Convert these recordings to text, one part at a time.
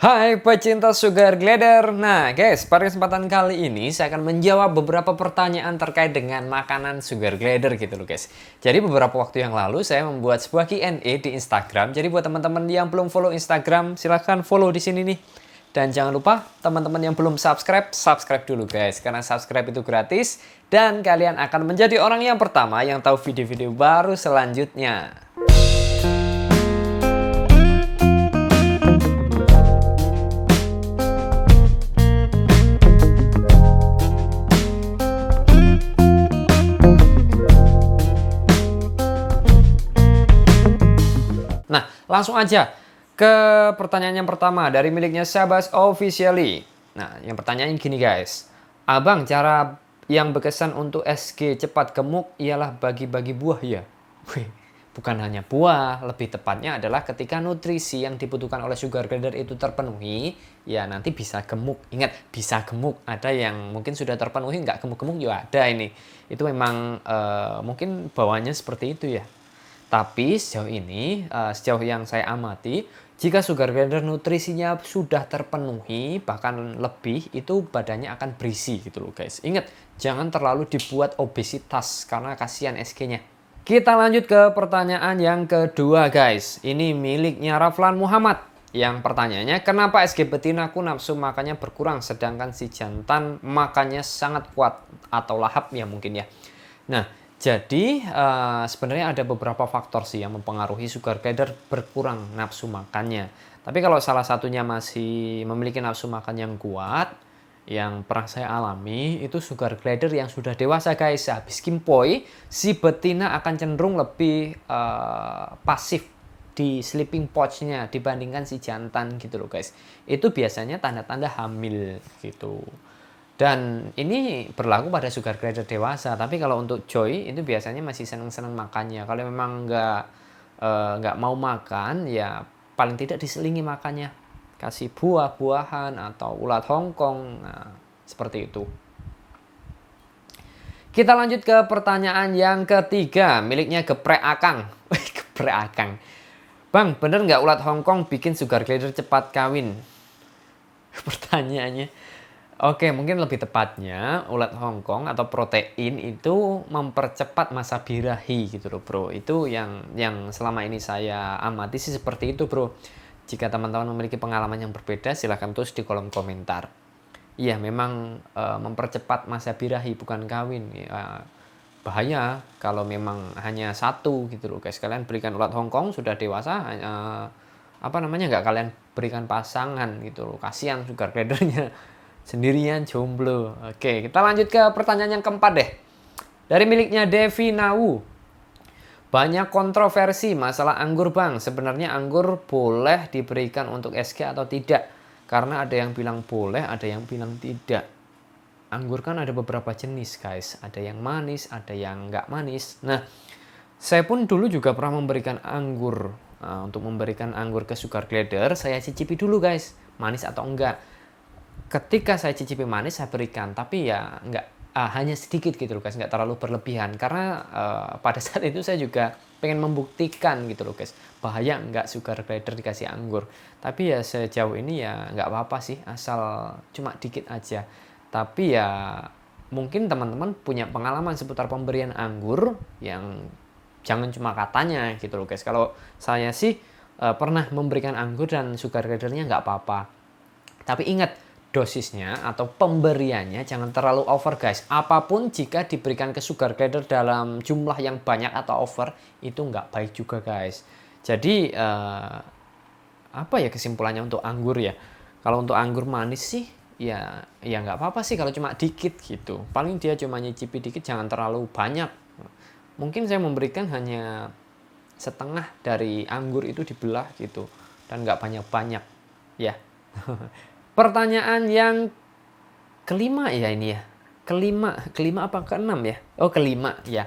Hai pecinta sugar glider. Nah guys, pada kesempatan kali ini saya akan menjawab beberapa pertanyaan terkait dengan makanan sugar glider gitu loh guys. Jadi beberapa waktu yang lalu saya membuat sebuah Q&A di Instagram. Jadi buat teman-teman yang belum follow Instagram, silahkan follow di sini nih. Dan jangan lupa teman-teman yang belum subscribe, subscribe dulu guys. Karena subscribe itu gratis dan kalian akan menjadi orang yang pertama yang tahu video-video baru selanjutnya. Nah, langsung aja ke pertanyaan yang pertama dari miliknya Sabas Officially. Nah, yang pertanyaan gini guys. Abang, cara yang berkesan untuk SG cepat gemuk ialah bagi-bagi buah ya? Wih, bukan hanya buah, lebih tepatnya adalah ketika nutrisi yang dibutuhkan oleh sugar glider itu terpenuhi, ya nanti bisa gemuk. Ingat, bisa gemuk. Ada yang mungkin sudah terpenuhi, nggak gemuk-gemuk juga ada ini. Itu memang mungkin bawaannya seperti itu ya. Tapi sejauh ini, sejauh yang saya amati, jika sugar glider nutrisinya sudah terpenuhi, bahkan lebih, itu badannya akan berisi gitu loh guys. Ingat, jangan terlalu dibuat obesitas karena kasihan SG-nya. Kita lanjut ke pertanyaan yang kedua guys. Ini miliknya Raflan Muhammad. Yang pertanyaannya, kenapa SG betinaku nafsu makannya berkurang sedangkan si jantan makannya sangat kuat atau lahap ya mungkin ya. Nah, jadi sebenarnya ada beberapa faktor sih yang mempengaruhi sugar glider berkurang nafsu makannya. Tapi kalau salah satunya masih memiliki nafsu makan yang kuat, yang pernah saya alami itu sugar glider yang sudah dewasa guys. Habis kimpoi, si betina akan cenderung lebih pasif di sleeping pouch-nya dibandingkan si jantan gitu loh guys. Itu biasanya tanda-tanda hamil gitu. Dan ini berlaku pada sugar glider dewasa. Tapi kalau untuk Joy itu biasanya masih seneng-seneng makannya. Kalau memang nggak mau makan, ya paling tidak diselingi makannya. Kasih buah-buahan atau ulat Hongkong. Nah, seperti itu. Kita lanjut ke pertanyaan yang ketiga. Miliknya Geprek Akang. Geprek Akang. Bang, bener nggak ulat Hongkong bikin sugar glider cepat kawin? Pertanyaannya. Oke, mungkin lebih tepatnya ulat Hongkong atau protein itu mempercepat masa birahi gitu loh bro. Itu yang selama ini saya amati sih seperti itu bro. Jika teman-teman memiliki pengalaman yang berbeda silahkan tulis di kolom komentar. Iya memang mempercepat masa birahi bukan kawin. Ya, bahaya kalau memang hanya satu gitu loh guys. Kalian berikan ulat Hongkong sudah dewasa apa namanya nggak kalian berikan pasangan gitu loh. Kasihan sugar glidernya sendirian jomblo. Oke, kita lanjut ke pertanyaan yang keempat deh. Dari miliknya Devi Nawu. Banyak kontroversi masalah anggur bang. Sebenarnya anggur boleh diberikan untuk SG atau tidak? Karena ada yang bilang boleh, ada yang bilang tidak. Anggur kan ada beberapa jenis guys. Ada yang manis, ada yang nggak manis. Nah, saya pun dulu juga pernah memberikan anggur. Nah, untuk memberikan anggur ke sugar glider, saya cicipi dulu guys. Manis atau enggak. Ketika saya cicipi manis saya berikan, tapi ya nggak hanya sedikit gitu loh guys, nggak terlalu berlebihan karena pada saat itu saya juga pengen membuktikan gitu loh guys, bahaya nggak sugar glider dikasih anggur. Tapi ya sejauh ini ya nggak apa-apa sih, asal cuma dikit aja. Tapi ya mungkin teman-teman punya pengalaman seputar pemberian anggur yang jangan cuma katanya gitu loh guys. Kalau saya sih pernah memberikan anggur dan sugar glidernya nggak apa-apa. Tapi ingat, dosisnya atau pemberiannya jangan terlalu over guys. Apapun jika diberikan ke sugar glider dalam jumlah yang banyak atau over, itu nggak baik juga guys. Jadi apa ya kesimpulannya untuk anggur ya? Kalau untuk anggur manis sih ya nggak apa-apa sih kalau cuma dikit gitu. Paling dia cuma nyicipi dikit, jangan terlalu banyak. Mungkin saya memberikan hanya setengah dari anggur itu dibelah gitu dan nggak banyak-banyak ya. Pertanyaan yang kelima ya ini ya. Kelima apa keenam ya? Oh kelima ya.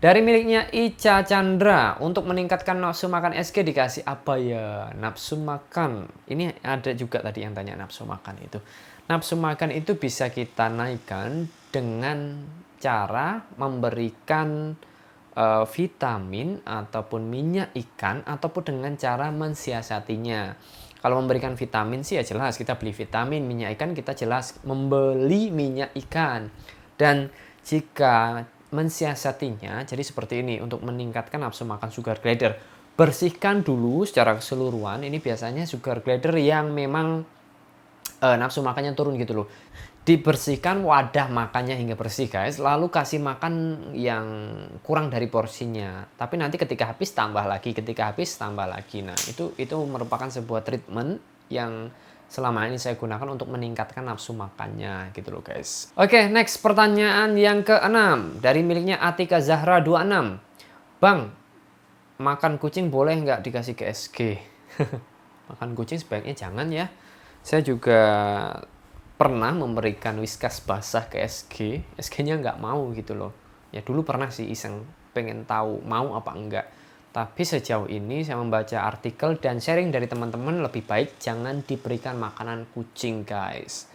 Dari miliknya Ica Chandra, untuk meningkatkan nafsu makan SG dikasih apa ya? Nafsu makan. Ini ada juga tadi yang tanya nafsu makan itu. Nafsu makan itu bisa kita naikkan dengan cara memberikan vitamin ataupun minyak ikan ataupun dengan cara mensiasatinya. Kalau memberikan vitamin sih ya jelas kita beli vitamin, minyak ikan kita jelas membeli minyak ikan. Dan jika mensiasatinya, jadi seperti ini untuk meningkatkan nafsu makan sugar glider. Bersihkan dulu secara keseluruhan, ini biasanya sugar glider yang memang nafsu makannya turun gitu loh. Dibersihkan wadah makannya hingga bersih guys, lalu kasih makan yang kurang dari porsinya. Tapi nanti ketika habis tambah lagi, ketika habis tambah lagi. Nah, itu merupakan sebuah treatment yang selama ini saya gunakan untuk meningkatkan nafsu makannya gitu loh guys. Oke, next pertanyaan yang ke-6 dari miliknya Atika Zahra 26. Bang, makan kucing boleh nggak dikasih ke SG? Makan kucing sebaiknya jangan ya. Saya juga pernah memberikan Whiskas basah ke SG. SG-nya nggak mau gitu loh. Ya dulu pernah sih iseng pengen tahu mau apa enggak. Tapi sejauh ini saya membaca artikel dan sharing dari teman-teman, lebih baik jangan diberikan makanan kucing guys.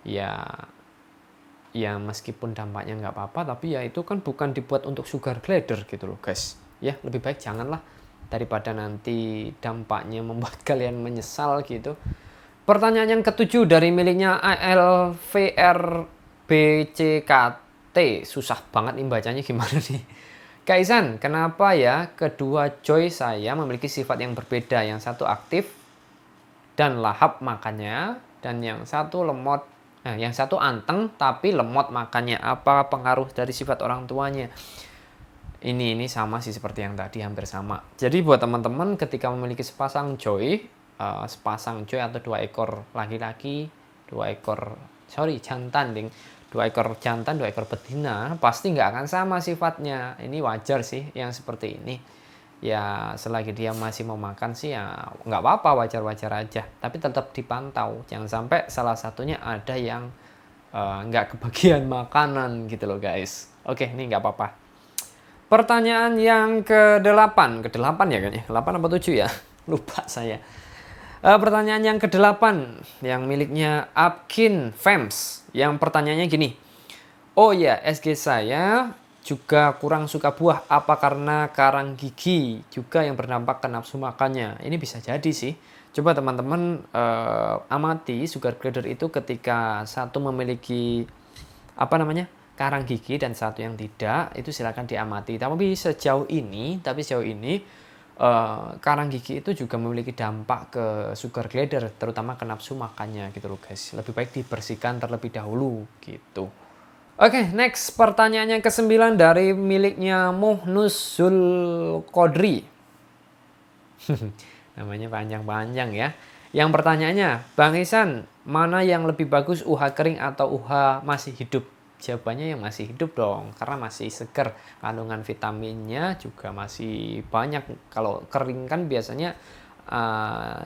Ya meskipun dampaknya nggak apa-apa, tapi ya itu kan bukan dibuat untuk sugar glider gitu loh guys. Ya lebih baik janganlah, daripada nanti dampaknya membuat kalian menyesal gitu. Pertanyaan yang ke-7 dari miliknya ALVRBCKT. Susah banget nih bacanya, gimana nih? Kak Isan, kenapa ya kedua Joy saya memiliki sifat yang berbeda? Yang satu aktif dan lahap makannya, dan yang satu lemot. Yang satu anteng tapi lemot makannya. Apa pengaruh dari sifat orang tuanya? Ini sama sih seperti yang tadi, hampir sama. Jadi buat teman-teman ketika memiliki sepasang Joy atau 2 ekor laki-laki, 2 ekor jantan, 2 ekor jantan, 2 ekor betina, pasti nggak akan sama sifatnya. Ini wajar sih yang seperti ini. Ya selagi dia masih mau makan sih ya nggak apa-apa, wajar-wajar aja. Tapi tetap dipantau, jangan sampai salah satunya ada yang nggak kebagian makanan gitu loh guys. Oke, ini nggak apa-apa. Pertanyaan yang ke-8 ya kayaknya, 8 apa 7 ya, lupa saya. Pertanyaan yang ke-8 yang miliknya Apkin Fems. Yang pertanyaannya gini. Oh ya, SG saya juga kurang suka buah. Apa karena karang gigi juga yang berdampak ke nafsu makannya? Ini bisa jadi sih. Coba teman-teman amati sugar glider itu ketika satu memiliki karang gigi dan satu yang tidak, itu silakan diamati. Tapi sejauh ini karang gigi itu juga memiliki dampak ke sugar glider, terutama ke nafsu makannya gitu loh guys. Lebih baik dibersihkan terlebih dahulu gitu. Oke, next pertanyaan yang ke-9 dari miliknya Muhnus Zulkodri. Namanya panjang-panjang ya. Yang pertanyaannya, Bang Isan, mana yang lebih bagus, UHA kering atau UHA masih hidup? Jawabannya yang masih hidup dong, karena masih seger, kandungan vitaminnya juga masih banyak. Kalau kering kan biasanya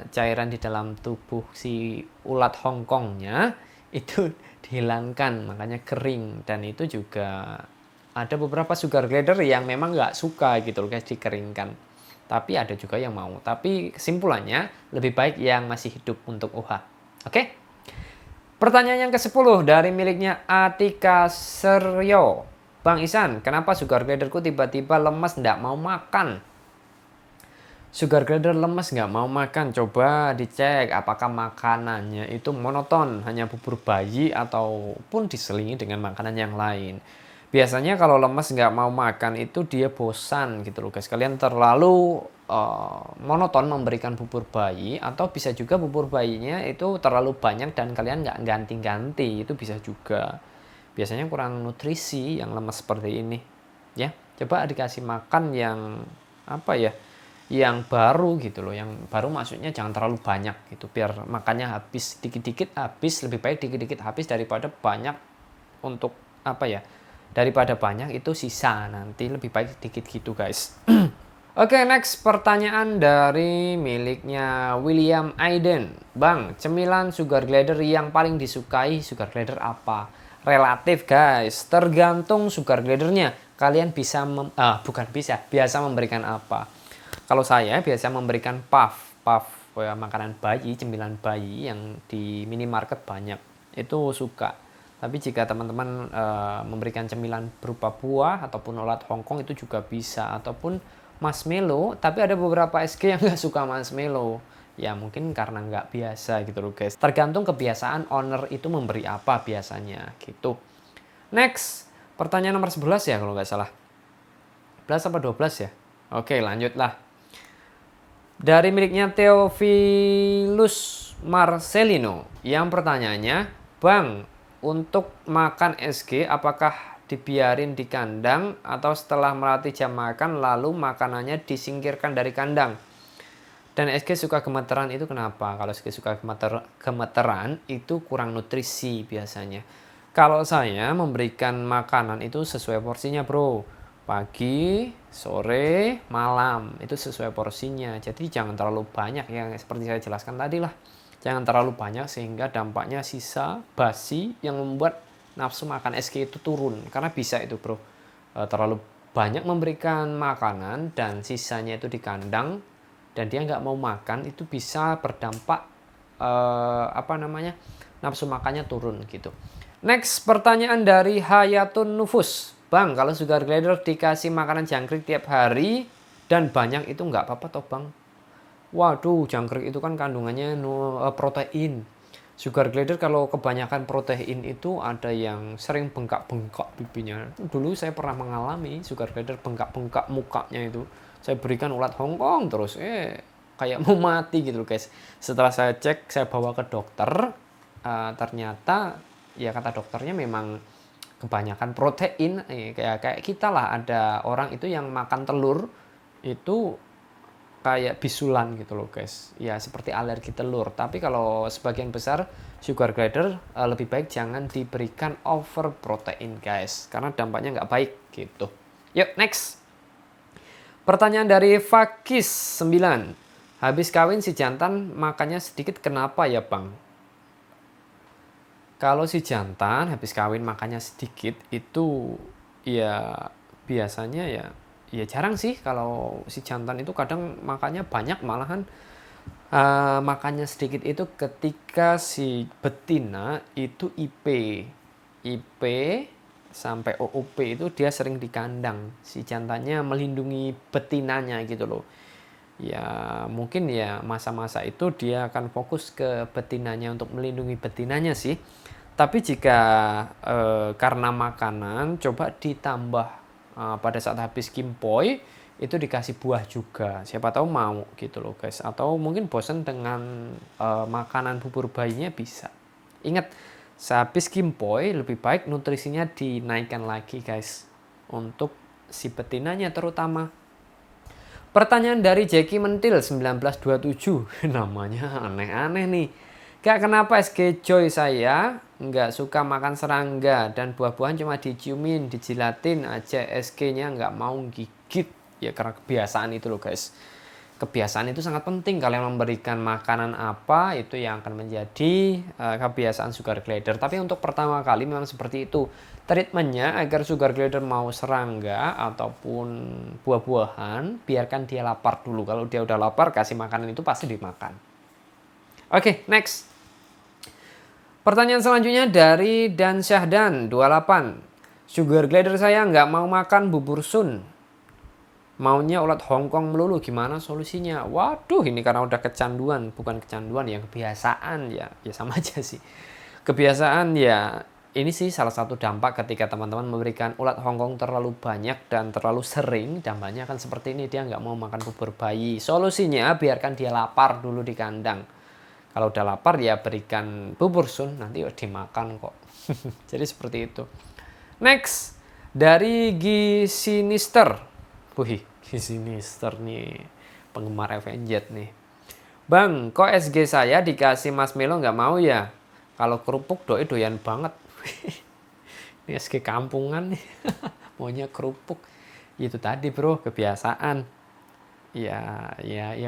cairan di dalam tubuh si ulat Hongkongnya itu dihilangkan, makanya kering. Dan itu juga ada beberapa sugar glider yang memang nggak suka gitu loh guys dikeringkan, tapi ada juga yang mau. Tapi kesimpulannya lebih baik yang masih hidup untuk UHA. Oke? Pertanyaan yang ke-10 dari miliknya Atika Seryo. Bang Isan, kenapa sugar gliderku tiba-tiba lemes nggak mau makan? Sugar glider lemes nggak mau makan, coba dicek apakah makanannya itu monoton, hanya bubur bayi ataupun diselingi dengan makanan yang lain. Biasanya kalau lemes nggak mau makan itu dia bosan gitu loh guys. Kalian terlalu monoton memberikan bubur bayi, atau bisa juga bubur bayinya itu terlalu banyak dan kalian nggak ganti-ganti, itu bisa juga. Biasanya kurang nutrisi yang lemes seperti ini. Ya, coba dikasih makan yang yang baru gitu loh. Yang baru maksudnya jangan terlalu banyak gitu, biar makannya habis dikit-dikit habis. Lebih baik dikit-dikit habis daripada banyak untuk daripada banyak itu sisa, nanti lebih baik dikit gitu guys. Oke, next pertanyaan dari miliknya William Aiden. Bang, cemilan sugar glider yang paling disukai sugar glider apa? Relatif guys, tergantung sugar glidernya. Kalian biasa memberikan apa? Kalau saya biasa memberikan puff makanan bayi, cemilan bayi yang di minimarket banyak, itu suka. Tapi jika teman-teman memberikan cemilan berupa buah ataupun ulat Hongkong itu juga bisa, ataupun marshmallow. Tapi ada beberapa SG yang nggak suka marshmallow, Ya mungkin karena nggak biasa gitu loh guys. Tergantung kebiasaan owner itu memberi apa biasanya gitu. Next, pertanyaan nomor 11 ya kalau nggak salah. 11 apa 12 ya? Oke, lanjutlah. Dari miliknya Theophilus Marcelino. Yang pertanyaannya, Bang, untuk makan SG apakah dibiarin di kandang atau setelah melatih jam makan lalu makanannya disingkirkan dari kandang? Dan SG suka gemeteran itu kenapa? Kalau SG suka gemeteran itu kurang nutrisi biasanya. Kalau saya memberikan makanan itu sesuai porsinya bro. Pagi, sore, malam itu sesuai porsinya. Jadi jangan terlalu banyak yang seperti saya jelaskan tadi lah. Jangan terlalu banyak sehingga dampaknya sisa, basi yang membuat nafsu makan SG itu turun. Karena bisa itu bro. Terlalu banyak memberikan makanan dan sisanya itu di kandang dan dia nggak mau makan itu bisa berdampak nafsu makannya turun gitu. Next, pertanyaan dari Hayatun Nufus. Bang, kalau sugar glider dikasih makanan jangkrik tiap hari dan banyak itu nggak apa-apa toh bang? Waduh, jangkrik itu kan kandungannya protein. Sugar glider kalau kebanyakan protein itu ada yang sering bengkak-bengkak pipinya. Dulu saya pernah mengalami sugar glider bengkak-bengkak mukanya itu. Saya berikan ulat Hongkong terus kayak mau mati gitu loh guys. Setelah saya cek, saya bawa ke dokter, ternyata ya kata dokternya memang kebanyakan protein, kayak kita lah, ada orang itu yang makan telur itu kayak bisulan gitu loh guys, ya seperti alergi telur. Tapi kalau sebagian besar sugar glider lebih baik jangan diberikan over protein guys, karena dampaknya nggak baik gitu. Yuk next, pertanyaan dari Fakis 9. Habis kawin si jantan makannya sedikit kenapa ya bang? Kalau si jantan habis kawin makannya sedikit itu ya biasanya ya jarang sih. Kalau si jantan itu kadang makannya banyak, malahan makannya sedikit itu ketika si betina itu IP sampai OOP itu dia sering di kandang. Si jantannya melindungi betinanya gitu loh. Ya mungkin ya masa-masa itu dia akan fokus ke betinanya untuk melindungi betinanya sih. Tapi jika karena makanan, coba ditambah pada saat habis kimpoy itu dikasih buah juga. Siapa tahu mau gitu loh guys. Atau mungkin bosan dengan makanan bubur bayinya bisa. Ingat, sehabis kimpoy lebih baik nutrisinya dinaikkan lagi guys. Untuk si betinanya terutama. Pertanyaan dari Jackie Mentil 1927. Namanya aneh-aneh nih. Kak, kenapa SG Joy saya nggak suka makan serangga dan buah-buahan cuma diciumin, dijilatin aja, SG-nya nggak mau gigit. Ya karena kebiasaan itu loh guys. Kebiasaan itu sangat penting. Kalian memberikan makanan apa itu yang akan menjadi kebiasaan sugar glider. Tapi untuk pertama kali memang seperti itu. Treatmentnya agar sugar glider mau serangga ataupun buah-buahan, biarkan dia lapar dulu. Kalau dia udah lapar, kasih makanan itu pasti dimakan. Oke, next. Pertanyaan selanjutnya dari Dan Syahdan 28. Sugar glider saya nggak mau makan bubur sun. Maunya ulat Hongkong melulu, gimana solusinya? Waduh, ini karena udah kecanduan, bukan kecanduan ya, kebiasaan ya sama aja sih. Kebiasaan ya, ini sih salah satu dampak ketika teman-teman memberikan ulat Hongkong terlalu banyak dan terlalu sering, dampaknya akan seperti ini, dia nggak mau makan bubur bayi. Solusinya biarkan dia lapar dulu di kandang. Kalau udah lapar ya berikan bubur sun, nanti dimakan kok. Jadi seperti itu. Next, dari Gisinister. Wih, Gisinister nih, penggemar Avenged nih. Bang, kok SG saya dikasih marshmallow nggak mau ya? Kalau kerupuk doi doyan banget. Ini SG kampungan nih. Maunya kerupuk. Itu tadi bro, kebiasaan. Ya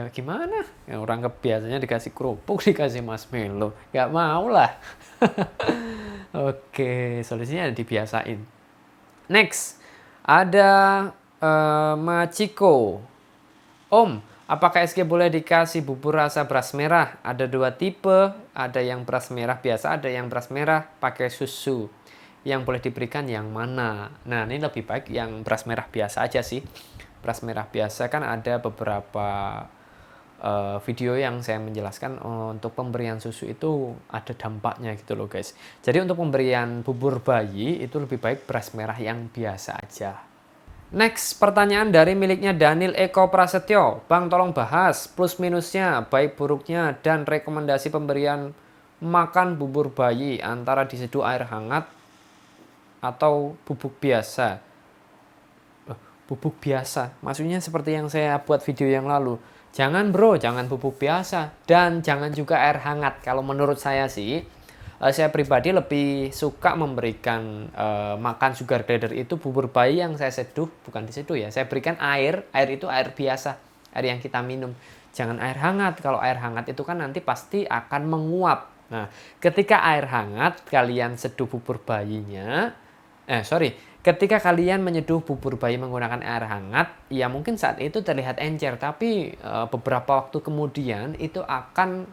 gimana? Ya, orang kebiasaannya dikasih kerupuk, dikasih marshmallow. Nggak mau lah. Oke, solusinya dibiasain. Next, ada Machiko. Om, apakah SG boleh dikasih bubur rasa beras merah? Ada 2 tipe, ada yang beras merah biasa, ada yang beras merah pakai susu. Yang boleh diberikan yang mana? Nah, ini lebih baik yang beras merah biasa aja sih. Beras merah biasa kan ada beberapa video yang saya menjelaskan untuk pemberian susu itu ada dampaknya gitu loh guys. Jadi untuk pemberian bubur bayi itu lebih baik beras merah yang biasa aja. Next, pertanyaan dari miliknya Daniel Eko Prasetyo. Bang, tolong bahas plus minusnya, baik buruknya, dan rekomendasi pemberian makan bubur bayi antara diseduh air hangat atau bubuk biasa. Bubuk biasa, maksudnya seperti yang saya buat video yang lalu. Jangan bro, jangan bubuk biasa. Dan jangan juga air hangat. Kalau menurut saya sih, saya pribadi lebih suka memberikan makan sugar glider itu bubur bayi yang saya seduh, bukan diseduh ya. Saya berikan air itu air biasa, air yang kita minum. Jangan air hangat. Kalau air hangat itu kan nanti pasti akan menguap. Nah, ketika air hangat kalian seduh bubur bayinya, ketika kalian menyeduh bubur bayi menggunakan air hangat, ya mungkin saat itu terlihat encer, tapi beberapa waktu kemudian itu akan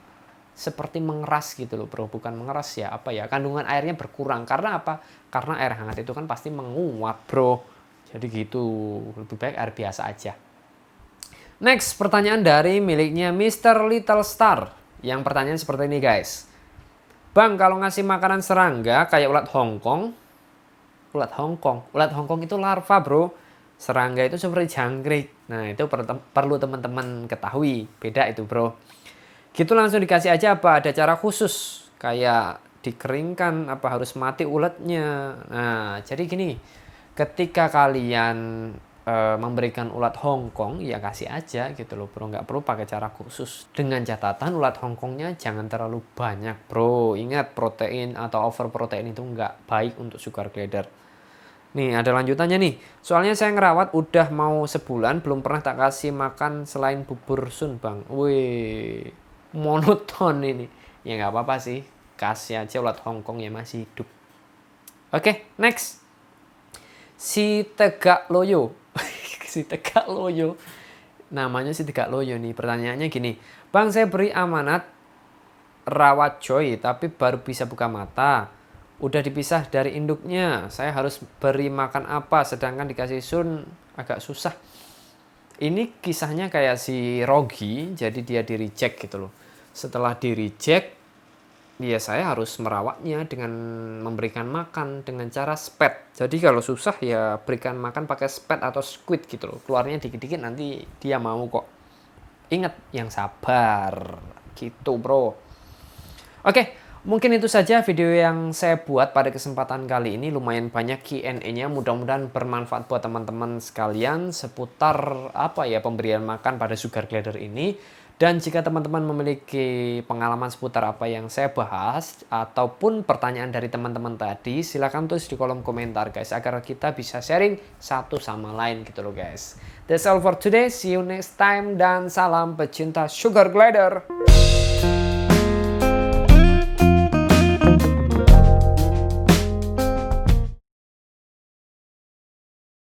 seperti mengeras gitu loh bro, bukan mengeras ya, kandungan airnya berkurang. Karena apa? Karena air hangat itu kan pasti menguap bro, jadi gitu, lebih baik air biasa aja. Next, pertanyaan dari miliknya Mr. Little Star, yang pertanyaan seperti ini guys. Bang, kalau ngasih makanan serangga kayak ulat Hongkong itu larva bro, serangga itu seperti jangkrik. Nah itu perlu teman-teman ketahui, beda itu bro. Gitu langsung dikasih aja apa ada cara khusus kayak dikeringkan, apa harus mati ulatnya. Nah jadi gini, ketika kalian memberikan ulat Hongkong ya kasih aja gitu loh bro, nggak perlu pakai cara khusus. Dengan catatan ulat Hongkongnya jangan terlalu banyak bro. Ingat, protein atau over protein itu nggak baik untuk sugar glider. Nih ada lanjutannya nih. Soalnya saya ngerawat udah mau sebulan belum pernah tak kasih makan selain bubur sun bang. Wih, monoton ini. Ya nggak apa-apa sih. Kasih aja ulat Hongkong ya masih hidup. Oke, next. Si Tegak Loyo. Si Tegak Loyo. Namanya si Tegak Loyo nih. Pertanyaannya gini. Bang, saya beri amanat rawat Joy tapi baru bisa buka mata. Udah dipisah dari induknya, saya harus beri makan apa sedangkan dikasih sun agak susah. Ini kisahnya kayak si Rogi, jadi dia di reject gitu loh. Setelah di reject, ya saya harus merawatnya dengan memberikan makan dengan cara spet. Jadi kalau susah ya berikan makan pakai spet atau squid gitu loh. Keluarnya dikit-dikit nanti dia mau kok. Ingat, yang sabar gitu bro. Oke, mungkin itu saja video yang saya buat pada kesempatan kali ini. Lumayan banyak Q&A-nya, mudah-mudahan bermanfaat buat teman-teman sekalian seputar pemberian makan pada sugar glider ini. Dan jika teman-teman memiliki pengalaman seputar apa yang saya bahas ataupun pertanyaan dari teman-teman tadi, silahkan tulis di kolom komentar guys, agar kita bisa sharing satu sama lain gitu loh guys. That's all for today, see you next time dan salam pecinta sugar glider.